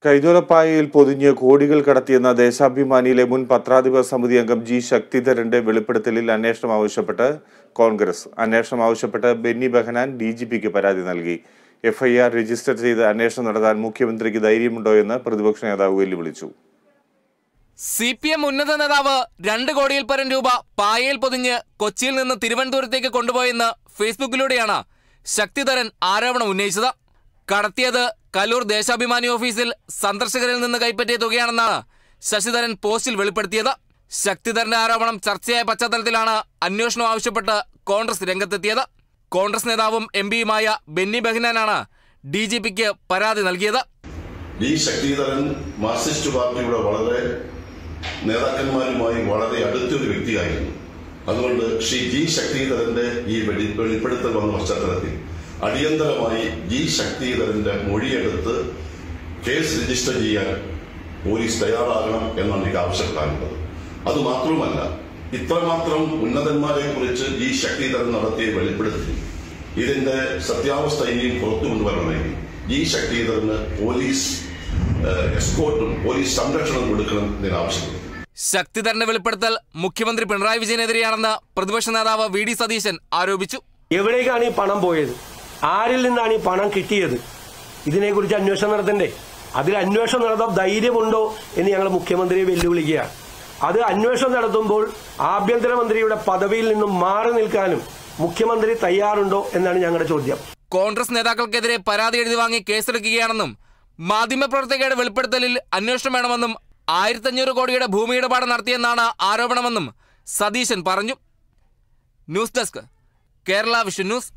കൈതോലപ്പായയിൽ പൊതിഞ്ഞ് കോടികൾ കടത്തിയെന്ന ദേശാഭിമാനിയിലെ മുൻ പത്രാധിപ സമിതി അംഗം ജി ശക്തിധരന്റെ വെളിപ്പെടുത്തലിൽ അന്വേഷണം ആവശ്യപ്പെട്ട് കോൺഗ്രസ്. അന്വേഷണം ആവശ്യപ്പെട്ട് ബെന്നി ബെഹനാൻ DGPക്ക് പരാതി നൽകി. FIR രജിസ്റ്റർ ചെയ്ത് അന്വേഷണം നടത്താൻ മുഖ്യമന്ത്രിക്ക് ധൈര്യമുണ്ടോ എന്ന് പ്രതിപക്ഷ നേതാവ് വെല്ലുവിളിച്ചു. CPM ഉന്നത നേതാവ് 2 കോടിയിൽ പരം രൂപ പായയിൽ പൊതിഞ്ഞ് കൊച്ചിയിൽ നിന്ന് തിരുവനന്തപുരത്തേക്ക് കൊണ്ടുപോയെന്ന് ഫേസ്ബുക്കിലൂടെയാണ് ശക്തിധരൻ ആരോപണം ഉന്നയിച്ചത്. കടത്തിയത് കലൂർ ദേശാഭിമാനി ഓഫീസിൽ സന്ദർശകരിൽ നിന്ന് കൈപ്പറ്റിയ തുകയാണെന്നാണ് ശശിധരൻ പോസ്റ്റിൽ വെളിപ്പെടുത്തിയത്. ശക്തിധരന്റെ ആരോപണം ചർച്ചയായ പശ്ചാത്തലത്തിലാണ് അന്വേഷണം ആവശ്യപ്പെട്ട് കോൺഗ്രസ് രംഗത്തെത്തിയത്. കോൺഗ്രസ് നേതാവും MPയുമായ ബെന്നി ബെഹനാനാണ് DGPക്ക് പരാതി നൽകിയത്. ഈ ശക്തിധരൻ മാർക്സിസ്റ്റ് പാർട്ടിയുടെ വളരെ നേതാക്കന്മാരുമായി വളരെ അടുത്തൊരു വ്യക്തിയായിരുന്നു. അതുകൊണ്ട് ശ്രീ ജി ശക്തിധരന്റെ ഈ വെളിപ്പെടുത്തൽ വന്ന പശ്ചാത്തലത്തിൽ അടിയന്തരമായി ജി ശക്തിധരന്റെ മൊഴിയെടുത്ത് കേസ് രജിസ്റ്റർ ചെയ്യാൻ പോലീസ് തയ്യാറാകണം എന്നാണ് എനിക്ക് ആവശ്യപ്പെടാനുള്ളത്. അതുമാത്രമല്ല, ഇത്രമാത്രം ഉന്നതന്മാരെ കുറിച്ച് ജി ശക്തിധരൻ നടത്തിയ വെളിപ്പെടുത്തൽ ഇതിന്റെ സത്യാവസ്ഥ ഇനിയും പുറത്തു കൊണ്ടുവരണമെങ്കിൽ ജി ശക്തിധരന് പോലീസ് എസ്കോർട്ടും പോലീസ് സംരക്ഷണം കൊടുക്കണം എന്നതിന് ആവശ്യപ്പെടുന്നു. ശക്തിധരന്റെ വെളിപ്പെടുത്തൽ മുഖ്യമന്ത്രി പിണറായി വിജയനെതിരെയാണെന്ന് പ്രതിപക്ഷ നേതാവ് VD സതീശൻ ആരോപിച്ചു. എവിടേക്കാണ് ഈ പണം പോയത്? ആരിൽ നിന്നാണ് ഈ പണം കിട്ടിയത്? ഇതിനെക്കുറിച്ച് അന്വേഷണം നടത്തണ്ടേ? അതിൽ അന്വേഷണം നടത്താൻ ധൈര്യമുണ്ടോ എന്ന് ഞങ്ങൾ മുഖ്യമന്ത്രിയെ വെല്ലുവിളിക്കുകയാണ്. അത് അന്വേഷണം നടത്തുമ്പോൾ ആഭ്യന്തരമന്ത്രിയുടെ പദവിയിൽ നിന്നും മാറി നിൽക്കാനും മുഖ്യമന്ത്രി തയ്യാറുണ്ടോ എന്നാണ് ഞങ്ങളുടെ ചോദ്യം. കോൺഗ്രസ് നേതാക്കൾക്കെതിരെ പരാതി എഴുതി വാങ്ങി കേസെടുക്കുകയാണെന്നും മാധ്യമപ്രവർത്തകരുടെ വെളിപ്പെടുത്തലിൽ അന്വേഷണം വേണമെന്നും 1500 കോടിയുടെ ഭൂമി ഇടപാട് നടത്തിയെന്നാണ് ആരോപണമെന്നും സതീശൻ പറഞ്ഞു. News desk, Kerala vision news.